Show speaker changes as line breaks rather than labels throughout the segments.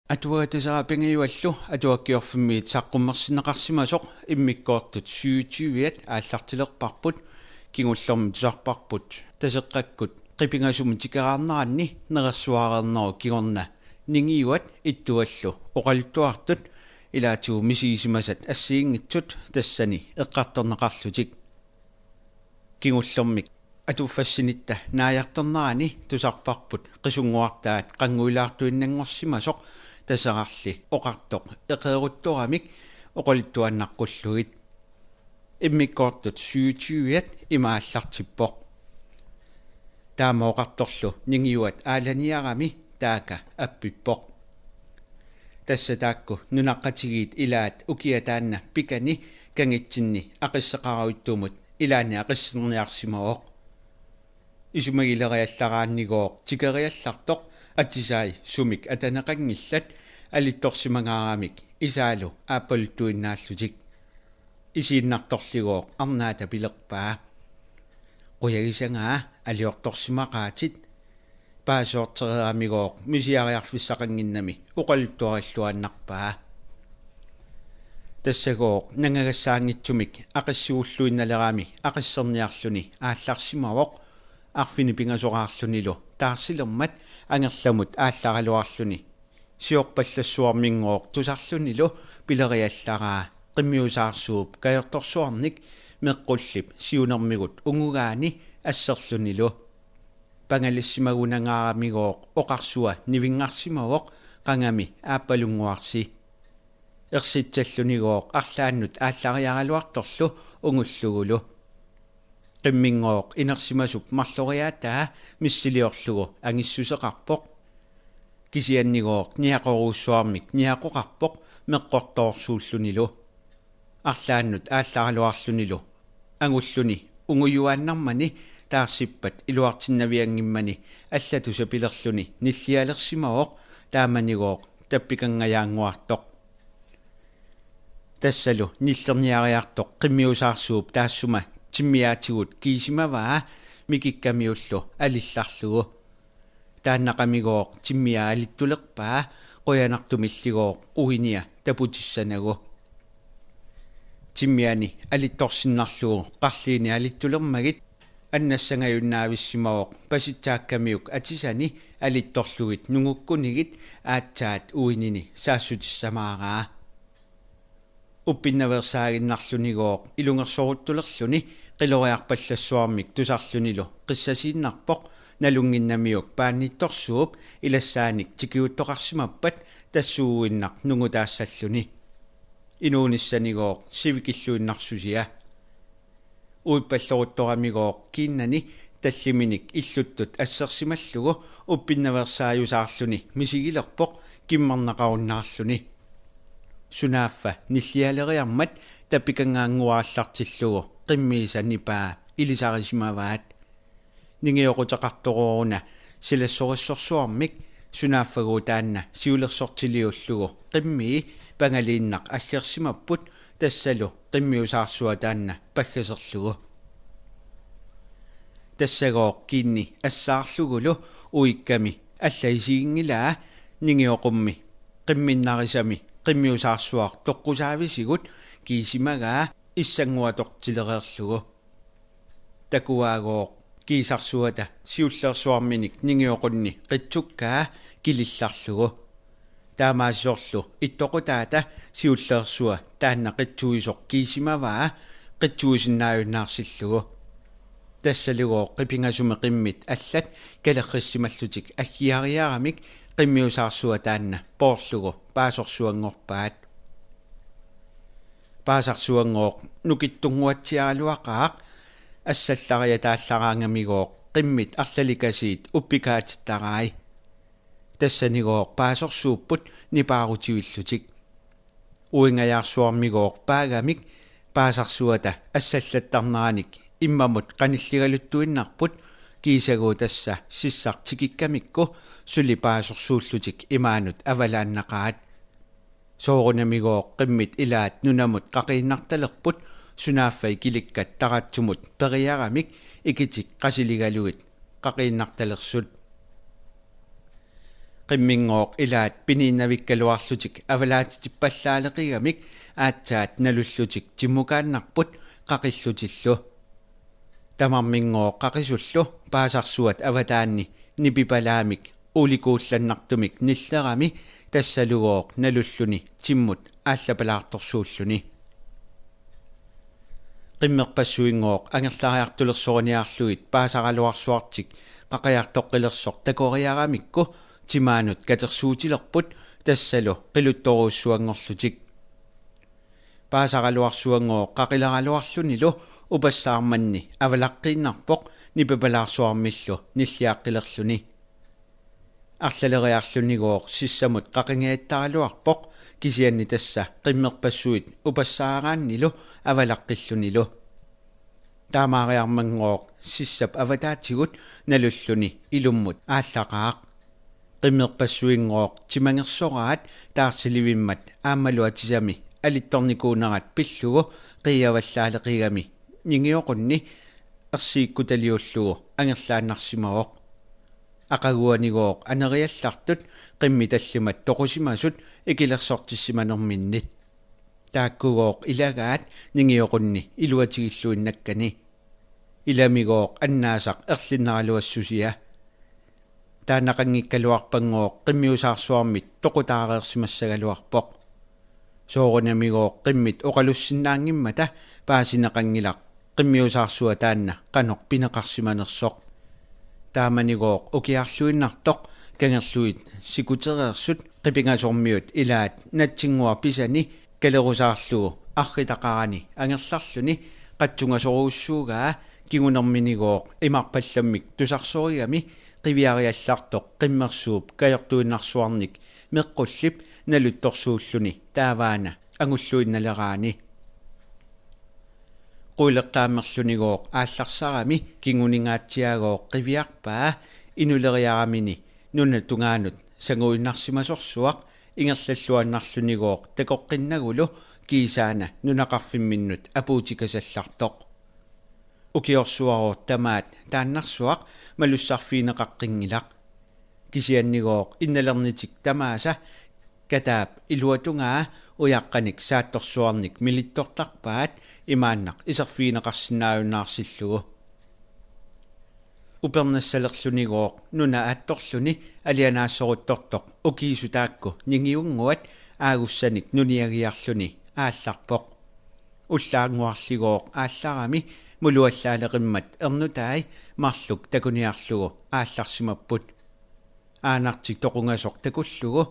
Atuatisara pingayuallu atuakkiorfimmiit saqqummersineqarsimasoq immikkoortut syyutyuiat aallartilerparput kingullormi tusarparput taseqqakkut qipingasum tikeraarnaranni neressuareerneru kigorna ningiuat ittuallu oqaluttuartut ilaatuu misiisimasat assiingitsut tassani eqqartorneqarlutik kingullormik atuuffasinitta naajartornerani tusarparput qisunguartaat qanguilaartuinnangorsimasoq tasararli oqartoq eqeeruttoramik oqalittuannaqqulluit immikkoortut syyutyuiat imaallartippoq taama oqartorlu ningiuat aalaniarami taaka appippoq tassa taakku nunaqqatigiit ilaat ukiataanna pikani kangitsinni aqisseqaruittumut ilaani aqisserniarsimaoq isumagileriallaraannigooq tikeriallartoq atisai sumik ataneqangillat alittorsimangaaramik isaalu aappaluttuinnaallutik isiinnartorligooq arnaata pilerpaa quyagisangaa aliortorsimaqaatit paasoorteriamigooq misiariarfissaqanginnami uqaluttuarilluannarpaa тассагоо нангагассаангитсумик ақиссууллуинналерами ақиссерниарлүни аалларсимавоқ арфини пингасораарлунилу таарсилермат ангерламут аалларалуарлүни сиорпаллассуармингооқ тусарлунилу пилериаллараа қиммиусаарсууп каёрторсуарник меққуллип сиунермигут унгугаани ассерлунилу пангалиссимагунангаарамигооқ оқарсуа нивингарсимавоқ қангами ааппалунгуарси ерситсаллунигооқ арлааннут ааллариаралуарторлу унгуллугулу qimminngooq inersимасуп марлориаатаа миссилиорлугу ангиссусеқарпоқ кисианнигооқ ниақоруссуармик ниақоқарпоқ меққорторсууллунилу арлааннут аалларалуарлунилу ангуллуни унгуюааннармани таарсиппат илуартиннавиангиммани аллатусапилерлуни ниллиалерсимавоқ тааманигооқ таппикангаyaanguartoq тассалу ниллерниариартоқ қиммиусаарсууп таассума тиммиаатигут кисимаваа микиккамиуллу алилларлугу тааннақамигооқ тиммиа алиттулерпаа қоянартумиллигооқ уиния тапутиссанагу тиммиани алитторсиннарлугу қарлиини алиттулермагит аннассангаюннаависсимавоқ паситсааккамиук атисани алитторлугит нугуккунигит аатсаат уинини саассутиссамаараа уппиннаверсаагиннарлунигооқ илунгерсоруттулерлуни qiloriarpallassуармик тусарлунилу qissasiinnarpoq налунгиннамиук пааннитторсууп илассааник тикиуттоқарсимаппат тассууиннақ нугутаассаллуни инуунissанигооқ сивикиллуиннарсусиа уиппаллорутторамигооқ киннани таллиминик иллуттут ассерсималлугу уппиннаверсааюсаарлуни мисигилерпоқ киммарнақаруннаарлуни сунааффа ниллиалериармат тапикангаангуааллартиллугу qimmiisanipaa ilisarisimaavaat ningiоqutaqartoruuna silassoriссорсуармик сунааффагуутаанна сиулерсортилиуллугу qimmii пангaliinnaq аггерсимаппут тассалу qimmiusаарсуатаанна паггасерлугу тассагоо кинни ассаарлугулу уикками аллаисигингилаа нингиоқумми qimminnarисами qimmiusаарсуар тоққусаависигут кисимагаа иссангуатортилереерлугу такуаагоо кисарсуата сиуллерсуарминик нингиоқунни қитсуккаа килилларлугу таамаассоорлу иттоқутаата сиуллерсуа таанна қитсуисоқ кисимаваа қитсуисиннааюннаарсиллугу тассалугоо қипингасуме қиммит аллат калерриссималлутик аггиариарамик qimmiusaarsua taanna pooрлугу paasорсуангорпаат paasarsuangooq nukittunguatsiaaluaqaaq ассаллария тааллараангамигооq qimmit арлаликасиит уппикаатиттараи тассанигооq paasорсууппут нипаарутивиллутик уингаяарсуармигооq паагамик paasarsuata ассаллаттарнераник иммамут qanilligaluttuinnarput kiisaguu tassa sissartikikkamikku suli paasорсууллутик имаанут авалааннақаат соорунамигооq qimmit ilaat nunamut qaqiinnartalerput sunaaffai kilikkat taqatsumut periaramik ikitik qasiligaluit qaqiinnartalersut qimmingoq ilaat piniinnavikkaluarlutik avalaatitippallaaaleqigamik aatsaat nalullutik timmukaannarput qaqillutillu tamarmingoq qaqisullu paasarsuat avataanni nipipalaamik ulikuullannartumik nillerami tassalugooq nalulluni timmut ааллапалаартэрсууллуни qimmerpassuinngooq angerlariartulersorniarluit paasaralуарсуартик qaqajartoqqilersor takoriaramikku timaanut katersuutilerput tassalu qiluttoruussuangorlutik paasaraluarsuangooq qaqilaraluarlunilu upassaarmanni avalaqqinarpoq nipapalaarsuarmillu nilliaqqilerluni арлалериарлунигоо сиссамут qaqingiattaraluarpoq kisianni tassa qimmerpassuit upassaaрааннилу авалаққиллунилу таамаариармангооq сиссап аватаатигут налуллуни илуммут ааллақаақ qimmerpassuingooq тимангерсораат таарсиливиммат аамалу атисами алитторникуунерат пиллугу қияваллаалеқигами нингиоқунни ерсииккуталиуллугу ангерлааннарсимавоқ aqaguanigooq aneriallartut qimmitallimat toqusимасут икилерсортиссиманерминнит тааккугооq илагаат нингиоqunни илуатигиллуиннаккани иламигооq аннаасақ ерлиннаралуассусиа таанақангиккалуарпангооq qimmiусаарсуармит тоқутаареерсимассагалуарпоq соорунамигооq qimmit оқалуссиннаангиммата паасинеқангилақ qimmiусаарсуа таанна qaноq пинеқарсиманерсоқ тааманигооq укиарлуиннартоq кангерлуит сикутереерсут qipingasormiut ilaat natsinngua pisani kalerusaarlugu arritaqarani angerlarluni qattsungasoruussuugaa kigunerminigooq imarpallammik tusarsorigami qiviariallartoq qimmersuup kajortuinnarsuarnik meqqullip naluttorsuulluni taavaana angulluinnaleraani quileqqaammerlunigooq aallarсарами kiguningaatiagooq qiviarpaa inuleriaramini nunna tungaanut sanguinnarsimasorsuaq ingerlalluannarlunigooq takoqqinnagulu kiisaana nunaqarfimminnut apuutikasallartoq ukiorsuaruut tamaat taannarsuaq malussarfiineqaqqingilaq kisiannigooq innalernitik tamaasa kataap iluatungaa uyaqqanik saattorsuarnik milittortarpaat imaannaq iserfiineqarsinnaajunnaarsillugu upernassaleqlunigooq nuna aattorluni alianaassoruttortoq ukiisutaakku ningiunguat аагусsanik nuniagiarluni aallarpoq ullaanguarligooq aallarami muluallaaleqimmat ernutaai marluk takuniarlugu aallarsimapput aanartik toqungasoq takullugu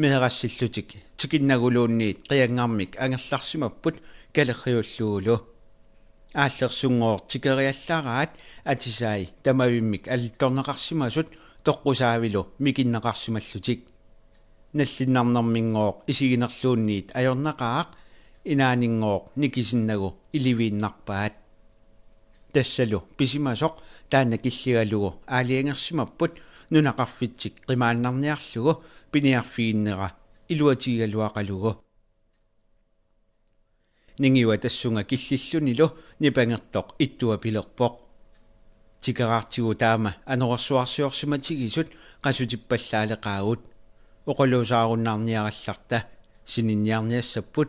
meherassillutik tikinnaguluunniit qiangarmik angerlarsimapput kalerriulluulu ааллерсунгоор тикериаллараат атисаи тамавиммик алитторнеқарсимасут тоққусаавилу микиннеқарсималлутик наллиннарнэрмингоор исигинерлуунниит ajornaqaaq инаанингоор никисиннагу иливииннарпаат тассалу писимасоқ таана киллигалугу аалиангерсимаппут нунақарфитсик қимааннарниарлугу пиниарфииннера илуатигалуақалугу ningiwa tassunga killillunilo nipangertoq ittua pilerpoq tikeraartigu taama anorsuarsiorsimatigisut qasutippallaaleqaagut oqaluusaarunnaarniarallarta sininniarniassapput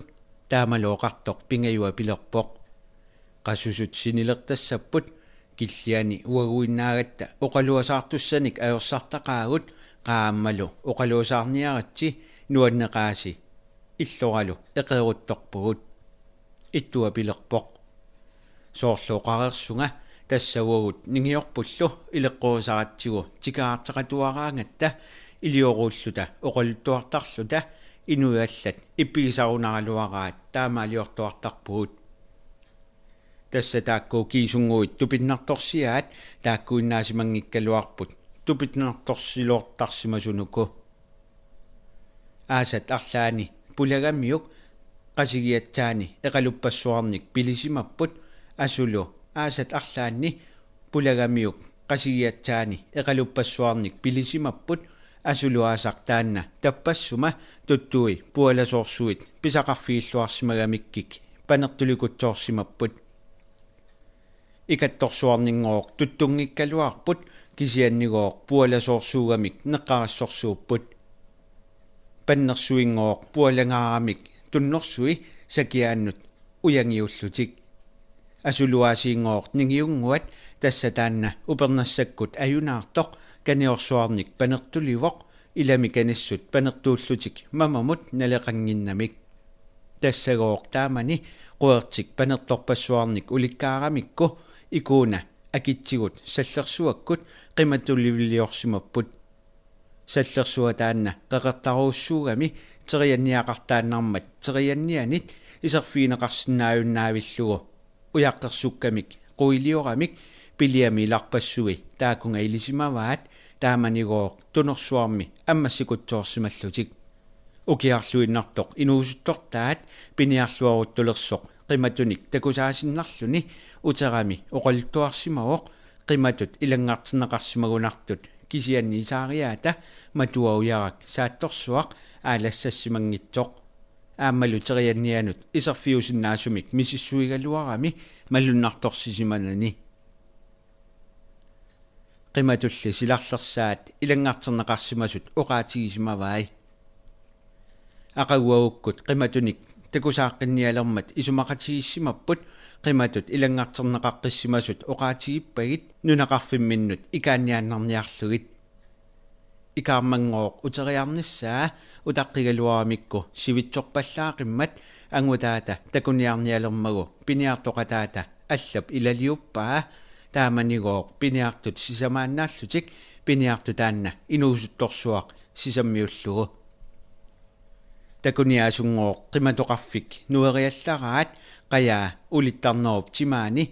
taamalooqartoq pingayua pilerpoq qasusut sinilertassapput killiani uaguinnaagatta oqaluasaartussanik ajorsartaqaagut qaammalu oqaluusaarniaratsi nuanneqaasi иллораlu eqeruttorpugut ittua pilerpoq soorluuqarersunga тассавагут нингиорпуллу илеққуусаратсигу тикаартеқатуараангаtta илиорууллута оқалуттуартарлута инуиаллат иппигисарунаралуараат таамаалиортуартарпугут тасса тааккуу кисунгуит тупиннарторсиаат тааккуиннаасимангиккалуарпут тупиннарторсилуортарсимасунуку аасат арлаани пулагаммиук qasigiatsaani eqalupassuarnik pilisимаппут асулу аасат арлаанни пулагамиук qasigiatsaani eqalupassuarnik pilisимаппут асулуаасақ таанна таппассума туттуи пуаласоорсуит писақарфииллуарсимагамиккик панертуликутсоорсимаппут икатторсуарнингооқ туттунгиккалуарпут кисианнигооқ пуаласоорсуугамик неққарассорсууппут pannersuingoq pualangaaramik tunnorsui sakiaannut uyangiullutik asuluasiingoq ningiunguat тассатаанна упернассаккут аюнаартоq каниорсуарник панертуливоq илами каниссут панертууллутик мамамут налеқангиннамик тассагооq таамани quertik панерторпассуарник уликкаарамикку икууна акитсигут саллерсуаккут qimatulliviliorsimapпут саллерсуа таанна qeqertaruussuugami терианниақартааннармат терианнианит исерфиинеқарсинааюннаавиллугу уяққерсуккамик quiliорамик пилиами иларпассуи таакунга илисимаваат тааманигоо тунерсуарми аммассикутсоорсималлутик укиарлуиннартоқ инуусуттортаат пиниарлуаруттулерсоқ qimatunik такусаасиннарлуни утерами оқолтуарсимавоқ qimатут илангартинеқарсимагунартут кисианни исаариаата матуауярак саатторсуақ аалассассимангитсоқ ааммалу терианнианут исерфиусиннаасумик мисиссуигалуарами маллуннарторсисиманани qimатулли силарлерсаат илангаартернеқарсимасут оқаатигисимаваи ақагуагуккут qimatunik такусааққинниалермат исумақатигиссимаппут qimатут илангаартернеқаққиссимасут оқаатигиппагит нунақарфимминнут икаанниааннарниарлугит икаармангооқ утериарниссаа утаққигалуарамикку сивитсорпаллаақиммат ангутаата такуниарниалермагу пиниартоқатаата аллап илалиуппаа тааманигооқ пиниартут сисамааннааллутик пиниартутаанна инуусутторсуақ сисаммиуллугу такуниаасунгооқ qimatoqarfik нуериаллараат qajaa улиттарнеруп тимаани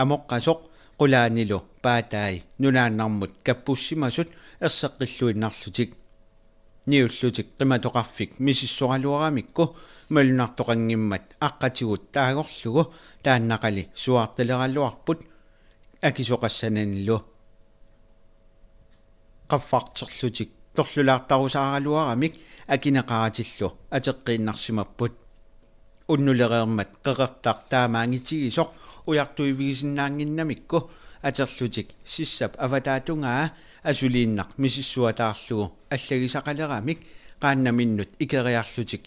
амоққасоқ qulaanilу паатаи нунааннармут каппуссимасут ерсеққиллуиннарлутик ниуллутик qimatoqarfik мисиссоралуарамикку малунартоқангиммат аққатигут таагорлугу тааннақали суарталералуарпут акисоқассананиллу qaffaqterlutik торлулаартарусааралуарамик акинеқаратиллу атеққииннарсимаппут уннулереермат қеқертар таамаангитигисоқ уяртуивигисиннаангиннамикку атерлутик сиссап аватаатунгаа асулииннақ мисиссуатаарлугу аллагисақалерамик qaannaminnut икериарлутик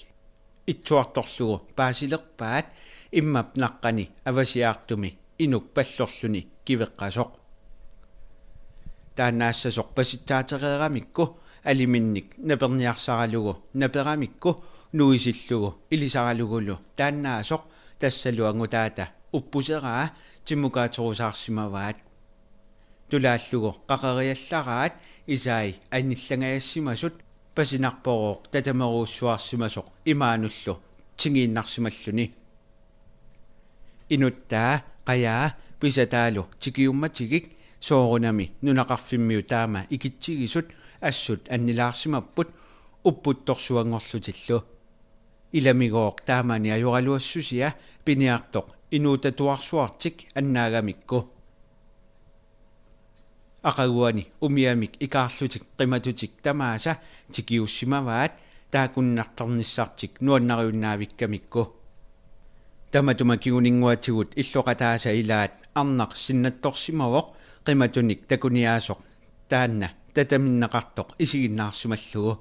итсуарторлугу паасилерпаат иммап наққани авасиаартуми инук паллорлуни кивеққасоқ таанассасоқ паситсаатереерамикку алиминник наперниарсаралугу наперамикку нуисиллугу илисаралугулу тааннаасоқ тассалуангутаата уппусераа тиммукаатерусаарсимаваат тулааллугу қақериаллараат исаи анниллангаяссимасут пасинарпорооқ татамеруussуарсимасоқ имаануллу тингииннарсималлуни инуттаа qajaa писатаалу тикиумматигик соорунами нунақарфиммиу таама икитсигисут ассут аннилаарсимаппут уппутторсуангорлутиллу иламигооқ таамани аюралуассусиа пиниартоқ инуутатуарсуартик аннаагамикку ақагуани умиамик икаарлутик qimатутик тамааса тикиуссимаваат таакуннартарниссартик нуаннариуннаавиккамикку таматума кигунингуатигут иллоқатааса илаат арнақ синнатторсимавоқ qimatunik такуниаасоқ таанна татаминнеқартоқ исигиннаарсималлугу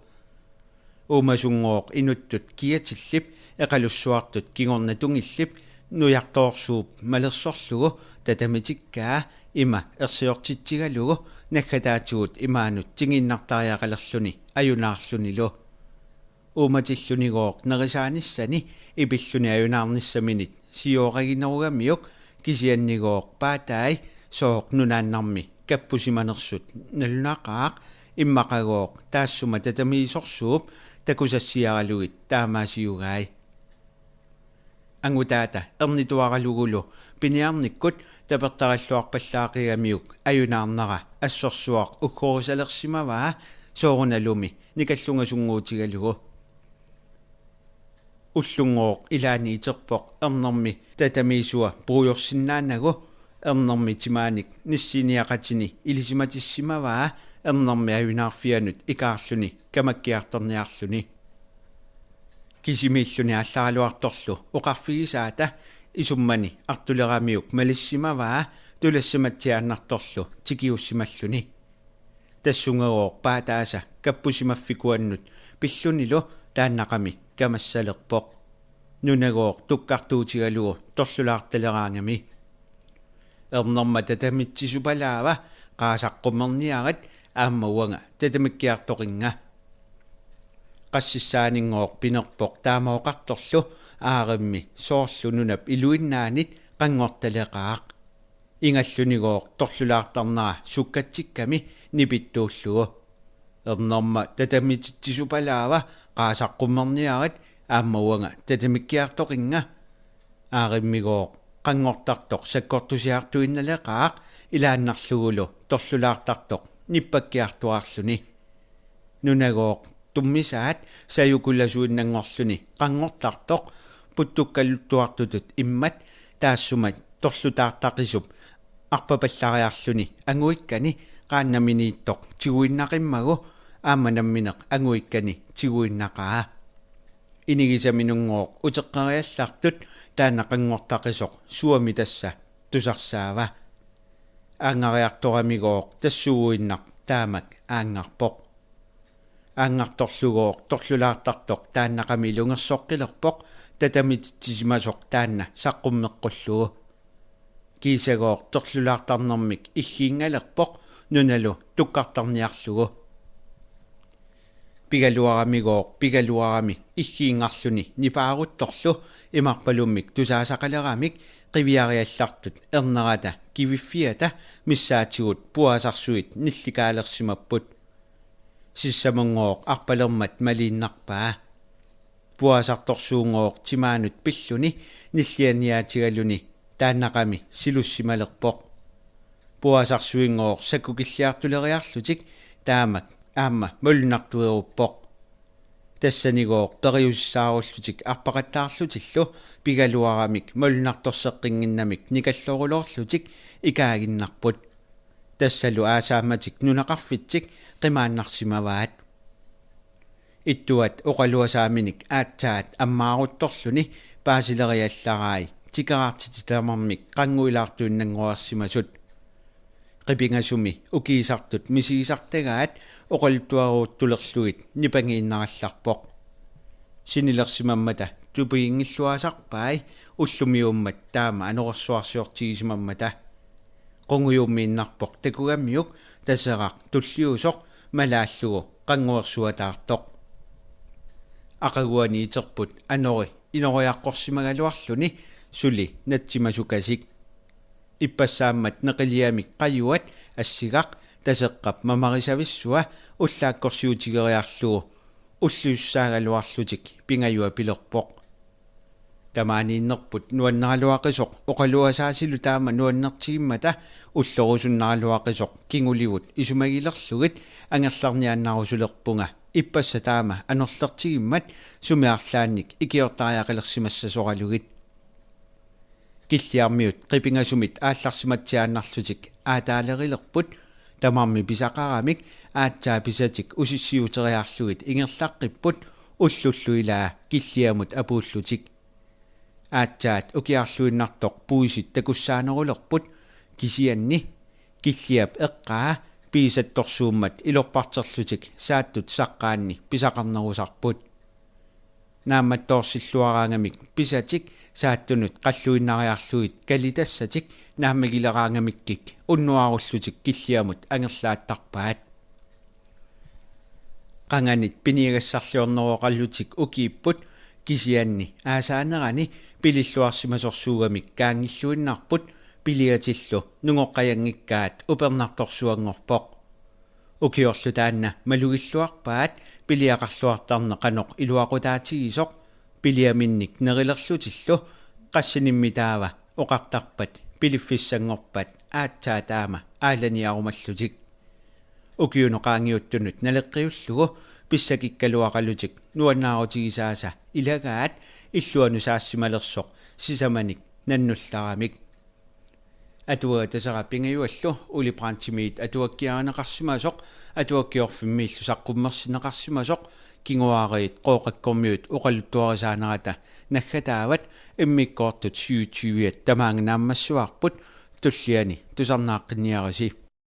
уумасунгооқ инуттут киатиллип эқалуссуартут кигорнатунгиллип нуярторсууп малерсорлугу татамитиккаа има ерсиортитсигалугу наггатаатигут имаанут тингиннартариақалерлуни аюнаарлунилу ууматиллунигооқ нерисааниссани ипиллуни аюнаарниссаминит сиоорагинеругамиук кисианнигооқ паатаи сооқ нунааннарми каппусиманерсут налунақаақ иммақагооқ таассума татамиисорсууп такусассиаралугит таамаасиугаи ангутаата ернитуаралугулу пиниарниккут тапертараллуарпаллаақигамиук аюнаарнера ассорсуақ уккорусалерсимаваа сооруналуми никаллунгасунгуутигалугу уллунгооқ илаани итерпоқ ернэрми татамиисуа пруйорсиннаанагу ернэрми тимааник ниссиниақатини илисиматиссимаваа ернэрми аюнаарфианут икаарлуни камаккиартерниарлуни кисимииллуни алларалуарторлу оқарфигисаата исуммани артулерамиук малиссимаваа тулассаматсиааннарторлу тикиуссималлуни тассунгагоо паатааса каппусимаффикуаннут пиллунилу тааннақами камассалерпоқ нунагоо туккартуутигалугу торсулаарталераангами эрнэрма татамитсисупалаава qaasaqqumerniarat ааммауанга татамиккиартоқинга qassissaaninngooq pinerpoq taamaoqartorlu aarimmi soorlu nunap iluinnaanit qanngortaleqaaq ingallunigooq torlulaartarnera sukkatsikkami nipittuullugu ernerma tatamitsitsisupalaava qaasaqqumerniarat ааммауанга татамиккиартоқинга аариммигооq qanngortartoq sakkortusiartuinnaлекаақ илааннарлугулу торлулаартартоq ниппаккиартуарлүни нунагооq туммисаат саюкуласуиннангорлүни qanngortartoq puttуккаллуттуартутут иммат таассумат торлутаартақисуп арпапаллариарлүни ангуиккани qaannaminiittoq tiguinnaqimmagu ааманамминеq ангуиккани тигуиннақаа инигисаминунгооq утеққариаллартут таанақангортақисоқ суами тасса тусарсаава аангариарторамигооq тассууиннақ таамак аангарпоқ аангарторлугооq торлулаартартоq тааннақами лунгерсоққилерпоқ татамитсисимасоқ таанна саққуммеққуллугу кисагооq торлулаартарнэрмик иггиингалерпоқ нуналу туккартарниарлугу пигалуарами иггиингарлүни нипаарутторлу имарпалуммик тусаасақалерамик qivиариаллартут эрнерата кивиффиата миссаатигут пуасарсуит нилликаалерсимаппут сиссамунгооq арпалермат малииннарпаа пуасарторсуунгооq тимаанут пиллуни ниллианиаатигалуни тааннақами силуссималерпоq пуасарсуингооq саккукиллиартулериарлутик таамак аама молнартуеруппоq тассанигооq периуссааруллутик арпақаттаарлутиллу пигалуарамик молнарторсеққингиннамик никаллорулоорлутик икаагиннарпут тассалу аасааматик нунақарфитсик қимааннарсимаваат иттуат оқалуасааминик аатсаат аммаарутторлуни паасилериаллараи тикаартититамармик қангуилаартуиннангуарсимасут qipingasumi ukiisartut misiisartagaat oqaltuaruuttulерlugit nipangииннаралларпоq sinilersimammata tupiingilluasarpai ullumiummat taama anorersuarsiortigisimamata qunguiummiinnarpoq takugammiuk taseraq tulliusoq malaallugu qanguersuataartoq aqaguani iterput anori inoriaqqorsimagaluarluni suli natsimasukasik иппассааммат неқилиамик қаюат ассигақ тасеққап мамарисависсуа уллааккорсиутигериарлугу уллуссаагалуарлутик пингаюа пилерпоқ тамаанииннерпут нуаннералуақисоқ оқалуасаасилу таама нуаннертигиммата уллорусуннаралуақисоқ кингуливут исумагилерлугит ангерларниааннарусулерпунга иппасса таама анерлертигиммат сумиарлаанник икиортариақилерсимассасоралугит киллиармиут qipingasumit аалларсиматсиааннарлутик аатаалерилерпут тамарми писақарамик аатсаа писатик усиссиутериарлугит ингерлаққиппут уллуллуилаа киллиамут апууллутик аатсаат укиарлуиннартоқ пуисит такуссаанерулерпут кисианни киллиап эққаа писатторсууммат илорпартерлутик сааттут саққаанни писақарнерусарпут наамматтоорсиллуараангамик писатик сааттунут қаллуиннариарлуит калитассатик нааммагилераангамиккик уннуаруллутик киллиамут ангерлааттарпаат qanganit piniagassarluorneroqallutик ukiipput kisianni aasaanерани pililluarsimasorsuugamik kaangilluinnarput piliatillu nungoqqayanngikkaat upernartorsuangorpoq ukiorlu taanna malugilluarpaat piliaqarluartarne qanoq iluaqutaatigisoq piliaminnik nerilerlutillu qassinimmitaawa oqartarpat piliffissangorpat aatsaataama aalaniarumallutik ukiunoqaangiuttunut naleqqiullugu pissakikkaluaqalutik nuannaarutigisaasa ilagaat illuanusaassimalersoq sisamanik nannullaramik atua tasara pingayuallu uliprantimit atuakkiaanaqarsimasoq atuakkiorfimmiillu saqqummersineqarsimasoq kinguaariit qooqakkormiut uqalluttuarisaanerata naggataavat immikkoortut 27 tamaangnaammassuarput tulliani tusarnaaqqinniarisi